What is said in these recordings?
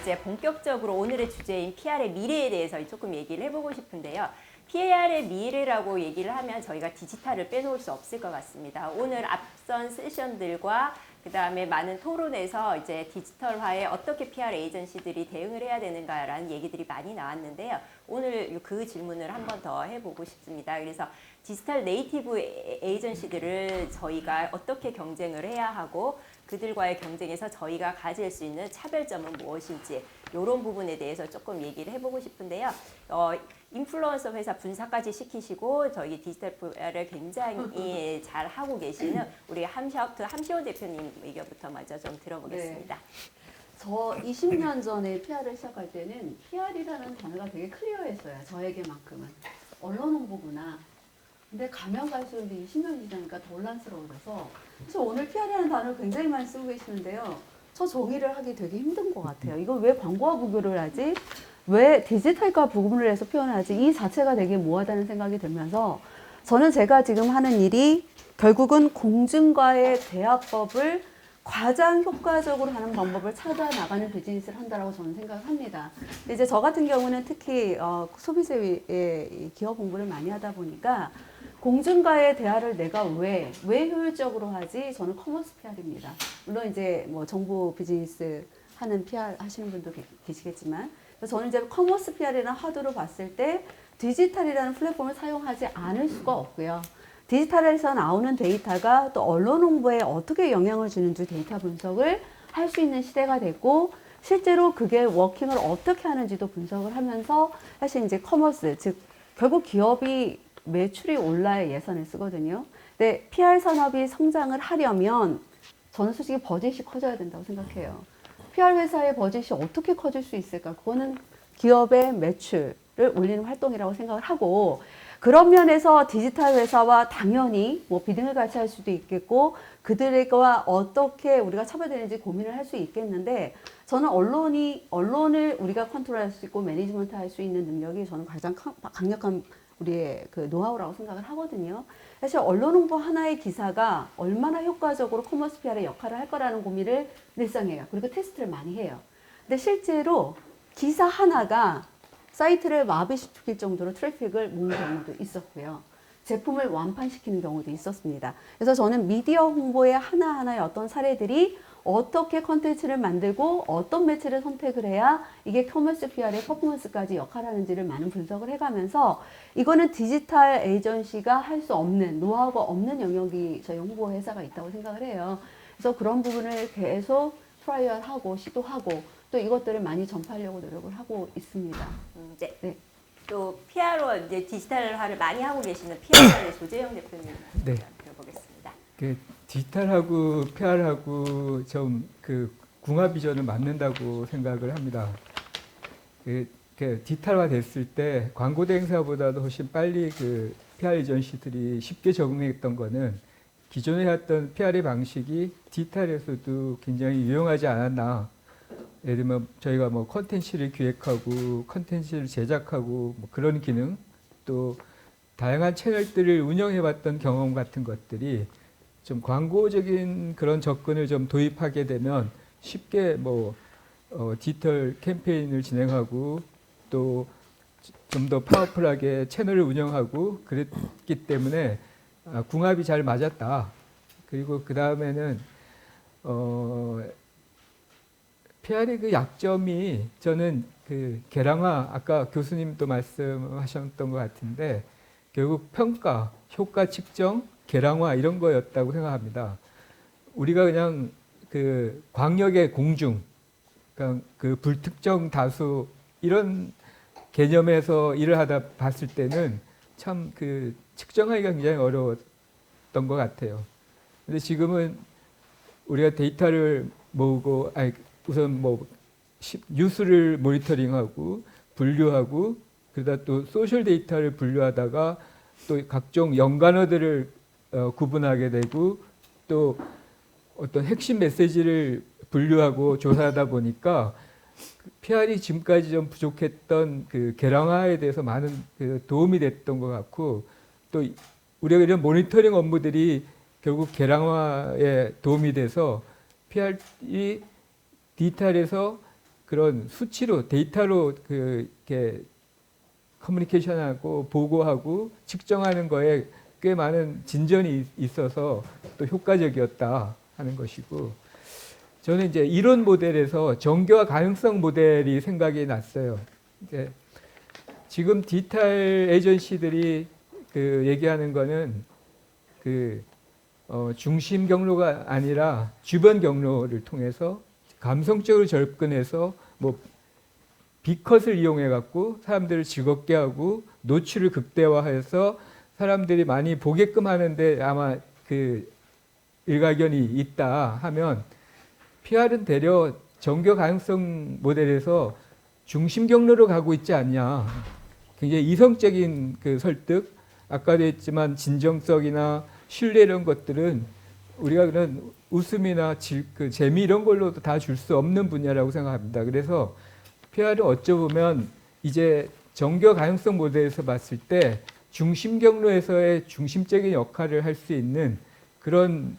이제 본격적으로 오늘의 주제인 PR의 미래에 대해서 조금 얘기를 해보고 싶은데요. PR의 미래라고 얘기를 하면 저희가 디지털을 빼놓을 수 없을 것 같습니다. 오늘 앞선 세션들과 그 다음에 많은 토론에서 이제 디지털화에 어떻게 PR 에이전시들이 대응을 해야 되는가라는 얘기들이 많이 나왔는데요. 오늘 그 질문을 한 번 더 해보고 싶습니다. 그래서 디지털 네이티브 에이전시들을 저희가 어떻게 경쟁을 해야 하고 그들과의 경쟁에서 저희가 가질 수 있는 차별점은 무엇인지 이런 부분에 대해서 조금 얘기를 해보고 싶은데요. 인플루언서 회사 분사까지 시키시고 저희 디지털 PR을 굉장히 잘 하고 계시는 우리 함시원 대표님 의견부터 먼저 좀 들어보겠습니다. 네. 저 20년 전에 PR을 시작할 때는 PR이라는 단어가 되게 클리어했어요. 저에게만큼은. 언론 홍보구나. 근데 가면 갈수록 20년이 지나니까 더 혼란스러워져서 그래서 오늘 PR이라는 단어를 굉장히 많이 쓰고 계시는데요. 저 정의를 하기 되게 힘든 것 같아요. 이거 왜 광고와 구별을 하지? 왜 디지털과 구분을 해서 표현하지? 이 자체가 되게 모호하다는 생각이 들면서 저는 제가 지금 하는 일이 결국은 공증과의 대화법을 가장 효과적으로 하는 방법을 찾아 나가는 비즈니스를 한다라고 저는 생각을 합니다. 근데 이제 저 같은 경우는 특히 소비재의 기업 공부를 많이 하다 보니까 공증과의 대화를 내가 왜 효율적으로 하지? 저는 커머스 PR입니다. 물론 이제 뭐 정보 비즈니스 하는 PR 하시는 분도 계시겠지만 저는 이제 커머스 PR이라는 화두로 봤을 때 디지털이라는 플랫폼을 사용하지 않을 수가 없고요. 디지털에서 나오는 데이터가 또 언론 홍보에 어떻게 영향을 주는지 데이터 분석을 할 수 있는 시대가 됐고 실제로 그게 워킹을 어떻게 하는지도 분석을 하면서 사실 이제 커머스 즉 결국 기업이 매출이 올라야 예산을 쓰거든요. 근데 PR 산업이 성장을 하려면 저는 솔직히 버젯이 커져야 된다고 생각해요. PR 회사의 버젯이 어떻게 커질 수 있을까? 그거는 기업의 매출을 올리는 활동이라고 생각을 하고 그런 면에서 디지털 회사와 당연히 뭐 비등을 같이 할 수도 있겠고 그들과 어떻게 우리가 차별되는지 고민을 할 수 있겠는데 저는 언론을 우리가 컨트롤할 수 있고 매니지먼트 할 수 있는 능력이 저는 가장 강력한 우리의 그 노하우라고 생각을 하거든요. 사실 언론 홍보 하나의 기사가 얼마나 효과적으로 커머스 PR의 역할을 할 거라는 고민을 일상 해요. 그리고 테스트를 많이 해요. 근데 실제로 기사 하나가 사이트를 마비시킬 정도로 트래픽을 모은 경우도 있었고요. 제품을 완판시키는 경우도 있었습니다. 그래서 저는 미디어 홍보의 하나하나의 어떤 사례들이 어떻게 컨텐츠를 만들고 어떤 매체를 선택을 해야 이게 커머스 PR의 퍼포먼스까지 역할하는지를 많은 분석을 해가면서 이거는 디지털 에이전시가 할 수 없는 노하우가 없는 영역이 저희 홍보 회사가 있다고 생각을 해요. 그래서 그런 부분을 계속 트라이얼하고 시도하고 또 이것들을 많이 전파하려고 노력을 하고 있습니다. 네. 네. 또 PR로 이제 디지털화를 많이 하고 계시는 PR의 조재영 대표님 네. 들어보겠습니다. 그 디지털하고 PR하고 좀 그 궁합 비전을 맞는다고 생각을 합니다. 그 디지털화 됐을 때 광고 대행사보다도 훨씬 빨리 그 PR 에이전시들이 쉽게 적응했던 거는 기존에 했던 PR의 방식이 디지털에서도 굉장히 유용하지 않았나. 예를 들면 저희가 뭐 컨텐츠를 기획하고 컨텐츠를 제작하고 뭐 그런 기능 또 다양한 채널들을 운영해봤던 경험 같은 것들이 좀 광고적인 그런 접근을 좀 도입하게 되면 쉽게 뭐 디지털 캠페인을 진행하고 또 좀 더 파워풀하게 채널을 운영하고 그랬기 때문에 궁합이 잘 맞았다. 그리고 그 다음에는 PR의 그 약점이 저는 그 개량화 아까 교수님도 말씀하셨던 것 같은데 결국 평가, 효과 측정, 개량화 이런 거였다고 생각합니다. 우리가 그냥 그 광역의 공중, 그러니까 그 불특정 다수 이런 개념에서 일을 하다 봤을 때는 참 그 측정하기가 굉장히 어려웠던 것 같아요. 근데 지금은 우리가 데이터를 모으고 우선 뭐 뉴스를 모니터링하고 분류하고 그러다 또 소셜 데이터를 분류하다가 또 각종 연관어들을 구분하게 되고 또 어떤 핵심 메시지를 분류하고 조사하다 보니까 PR이 지금까지 좀 부족했던 그 개량화에 대해서 많은 그 도움이 됐던 것 같고 또 우리가 이런 모니터링 업무들이 결국 개량화에 도움이 돼서 PR이 디지털에서 그런 수치로 데이터로 이렇게 커뮤니케이션하고 보고하고 측정하는 거에 꽤 많은 진전이 있어서 또 효과적이었다 하는 것이고, 저는 이제 이론 모델에서 정교화 가능성 모델이 생각이 났어요. 이제 지금 디지털 에이전시들이 얘기하는 거는 중심 경로가 아니라 주변 경로를 통해서 감성적으로 접근해서 뭐 B컷을 이용해 갖고 사람들을 즐겁게 하고 노출을 극대화해서 사람들이 많이 보게끔 하는데 아마 일가견이 있다 하면, PR은 되려 정교 가능성 모델에서 중심 경로로 가고 있지 않냐. 굉장히 이성적인 설득, 아까도 했지만 진정성이나 신뢰 이런 것들은 우리가 그런 웃음이나 재미 이런 걸로도 다 줄 수 없는 분야라고 생각합니다. 그래서 PR은 어쩌면 이제 정교 가능성 모델에서 봤을 때 중심 경로에서의 중심적인 역할을 할 수 있는 그런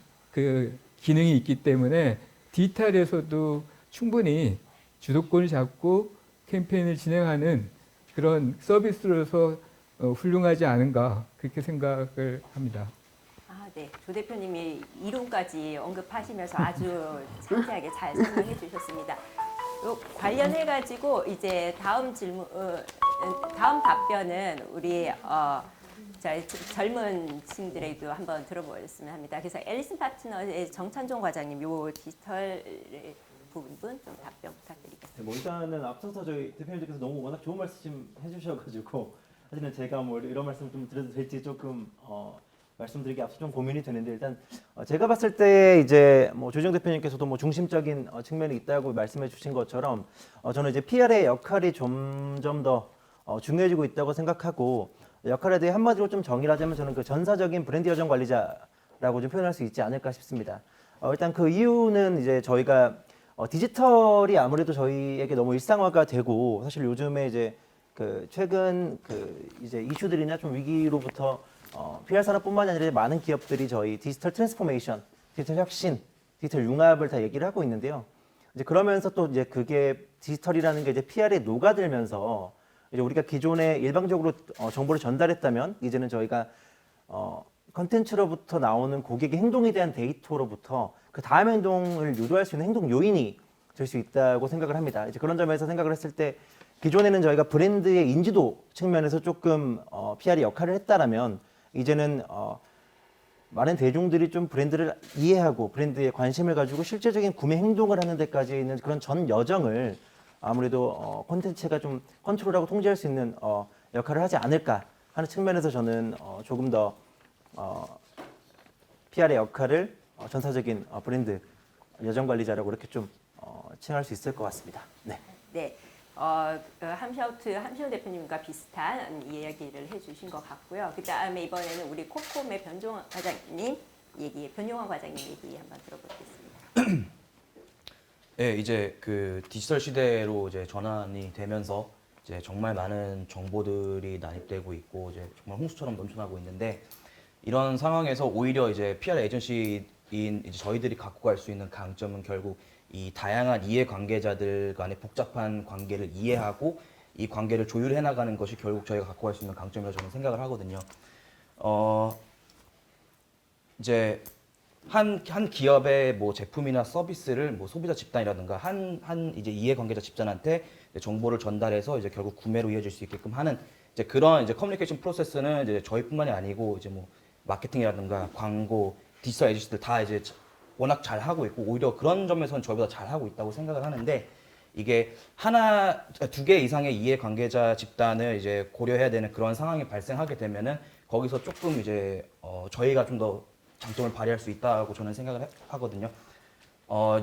기능이 있기 때문에 디지털에서도 충분히 주도권을 잡고 캠페인을 진행하는 그런 서비스로서 훌륭하지 않은가, 그렇게 생각을 합니다. 네. 조 대표님이 이론까지 언급하시면서 아주 상세하게 잘 설명해 주셨습니다. 관련해 가지고 이제 다음 질문, 다음 답변은 우리 젊은 층들에도 한번 들어보겠으면 합니다. 그래서 앨리슨 파트너의 정찬종 과장님, 요 디지털 부분 좀 답변 부탁드리겠습니다. 뭐 일단은 앞서서 저희 대표님들께서 너무 워낙 좋은 말씀 해주셔가지고 사실은 제가 뭐 이런 말씀 좀 드려도 될지 조금 말씀드리기 앞서 좀 고민이 되는데, 일단 제가 봤을 때 이제 뭐 조정 대표님께서도 뭐 중심적인 측면이 있다고 말씀해 주신 것처럼 저는 이제 PR의 역할이 점점 더 중요해지고 있다고 생각하고, 역할에 대해 한마디로 좀 정의를 하자면 저는 그 전사적인 브랜드 여정 관리자라고 좀 표현할 수 있지 않을까 싶습니다. 일단 그 이유는 이제 저희가 디지털이 아무래도 저희에게 너무 일상화가 되고, 사실 요즘에 이제 최근 이제 이슈들이나 좀 위기로부터 PR 산업뿐만이 아니라 많은 기업들이 저희 디지털 트랜스포메이션, 디지털 혁신, 디지털 융합을 다 얘기를 하고 있는데요. 이제 그러면서 또 이제 그게 디지털이라는 게 이제 PR에 녹아들면서 이제 우리가 기존에 일방적으로 정보를 전달했다면, 이제는 저희가 컨텐츠로부터 나오는 고객의 행동에 대한 데이터로부터 그 다음 행동을 유도할 수 있는 행동 요인이 될 수 있다고 생각을 합니다. 이제 그런 점에서 생각을 했을 때, 기존에는 저희가 브랜드의 인지도 측면에서 조금 PR이 역할을 했다라면, 이제는 많은 대중들이 좀 브랜드를 이해하고 브랜드에 관심을 가지고 실제적인 구매 행동을 하는 데까지 있는 그런 전 여정을 아무래도 콘텐츠가 좀 컨트롤하고 통제할 수 있는 역할을 하지 않을까 하는 측면에서 저는 조금 더 PR의 역할을 전사적인 브랜드 여정 관리자라고 이렇게 좀 칭할 수 있을 것 같습니다. 네. 네. 함시호 대표님과 비슷한 이야기를 해주신 것 같고요. 그 다음에 이번에는 우리 코콤의 변종환 과장님 얘기 한번 들어보겠습니다. 네, 이제 디지털 시대로 이제 전환이 되면서 이제 정말 많은 정보들이 난입되고 있고 이제 정말 홍수처럼 넘쳐나고 있는데, 이런 상황에서 오히려 이제 PR 에이전시인 이제 저희들이 갖고 갈 수 있는 강점은 결국 이 다양한 이해관계자들 간의 복잡한 관계를 이해하고 이 관계를 조율해 나가는 것이 결국 저희가 갖고 갈 수 있는 강점이라고 저는 생각을 하거든요. 이제 한 기업의 뭐 제품이나 서비스를 뭐 소비자 집단이라든가 한 이제 이해관계자 집단한테 정보를 전달해서 이제 결국 구매로 이어질 수 있게끔 하는 이제 그런 이제 커뮤니케이션 프로세스는 이제 저희뿐만이 아니고 이제 뭐 마케팅이라든가 광고, 디지털 에이전시들 다 이제 워낙 잘 하고 있고, 오히려 그런 점에서는 저희보다 잘 하고 있다고 생각을 하는데, 이게 두 개 이상의 이해관계자 집단을 이제 고려해야 되는 그런 상황이 발생하게 되면은 거기서 조금 이제 저희가 좀 더 장점을 발휘할 수 있다고 저는 생각을 하거든요.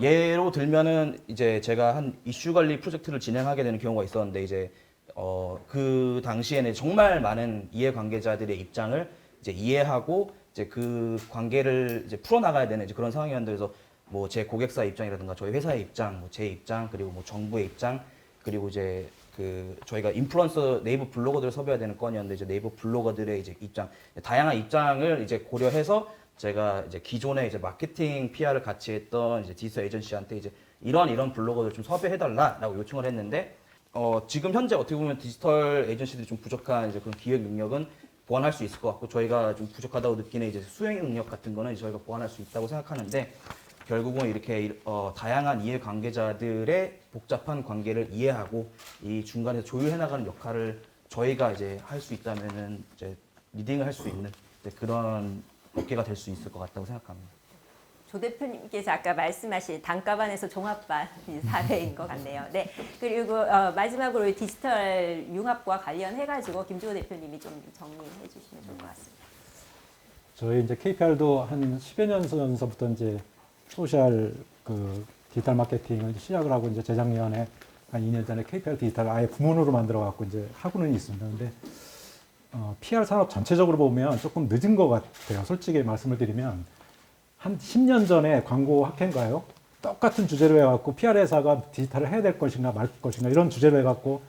예로 들면은 이제 제가 한 이슈 관리 프로젝트를 진행하게 되는 경우가 있었는데, 이제 그 당시에는 정말 많은 이해관계자들의 입장을 이제 이해하고 이제 그 관계를 이제 풀어나가야 되는 이제 그런 상황이었는데, 그래서 뭐 제 고객사 입장이라든가 저희 회사의 입장, 뭐 제 입장, 그리고 뭐 정부의 입장, 그리고 이제 저희가 인플루언서 네이버 블로거들을 섭외해야 되는 건이었는데, 이제 네이버 블로거들의 이제 입장, 다양한 입장을 이제 고려해서 제가 이제 기존에 이제 마케팅 PR을 같이 했던 이제 디지털 에이전시한테 이제 이런 블로거들 좀 섭외해달라라고 요청을 했는데 지금 현재 어떻게 보면 디지털 에이전시들이 좀 부족한 이제 그런 기획 능력은 보완할 수 있을 것 같고 저희가 좀 부족하다고 느끼는 이제 수행 능력 같은 거는 이제 저희가 보완할 수 있다고 생각하는데 결국은 이렇게 다양한 이해 관계자들의 복잡한 관계를 이해하고 이 중간에서 조율해 나가는 역할을 저희가 이제 할 수 있다면은 이제 리딩을 할 수 있는 이제 그런 업계가 될 수 있을 것 같다고 생각합니다. 조 대표님께서 아까 말씀하신 단가반에서 종합반 사례인 것 같네요. 네. 그리고 마지막으로 디지털 융합과 관련해가지고 김주호 대표님이 좀 정리해 주시면 좋을 것 같습니다. 저희 이제 KPR도 한 10여 년 전서부터 이제 소셜 그 디지털 마케팅을 시작을 하고 이제 재작년에 한 2년 전에 KPR 디지털 아예 부문으로 만들어 갖고 이제 하고는 있습니다. 근데 PR 산업 전체적으로 보면 조금 늦은 것 같아요. 솔직히 말씀을 드리면 한 10년 전에 광고 학회인가요? 똑같은 주제로 해갖고 PR 회사가 디지털을 해야 될 것인가 말 것인가 이런 주제로 해갖고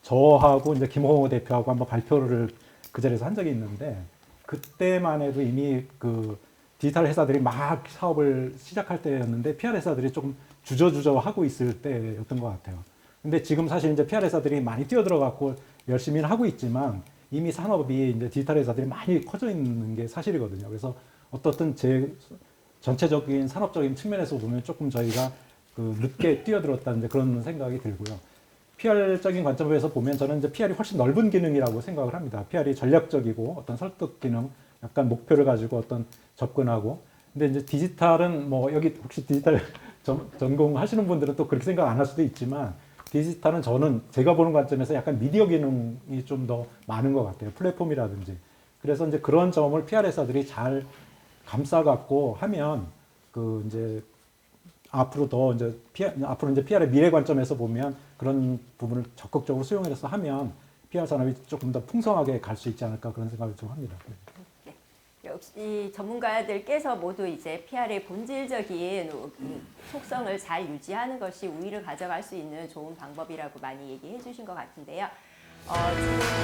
저하고 이제 김홍호 대표하고 한번 발표를 그 자리에서 한 적이 있는데 그때만 해도 이미 그 디지털 회사들이 막 사업을 시작할 때였는데 PR 회사들이 조금 주저주저 하고 있을 때였던 것 같아요. 근데 지금 사실 이제 PR 회사들이 많이 뛰어들어갖고 열심히 하고 있지만 이미 산업이 이제 디지털 회사들이 많이 커져 있는 게 사실이거든요. 그래서 어떻든 전체적인 산업적인 측면에서 보면 조금 저희가 그 늦게 뛰어들었다는 그런 생각이 들고요. PR적인 관점에서 보면 저는 이제 PR이 훨씬 넓은 기능이라고 생각을 합니다. PR이 전략적이고 어떤 설득 기능, 약간 목표를 가지고 어떤 접근하고. 근데 이제 디지털은 뭐 여기 혹시 디지털 전공하시는 분들은 또 그렇게 생각 안 할 수도 있지만 디지털은 저는 제가 보는 관점에서 약간 미디어 기능이 좀 더 많은 것 같아요. 플랫폼이라든지. 그래서 이제 그런 점을 PR 회사들이 잘 감싸갖고 하면 그 이제 앞으로 이제 PR의 미래 관점에서 보면 그런 부분을 적극적으로 수용해서 하면 PR 산업이 조금 더 풍성하게 갈 수 있지 않을까 그런 생각을 좀 합니다. 네. 역시 전문가들께서 모두 이제 PR의 본질적인 속성을 잘 유지하는 것이 우위를 가져갈 수 있는 좋은 방법이라고 많이 얘기해 주신 것 같은데요. 지금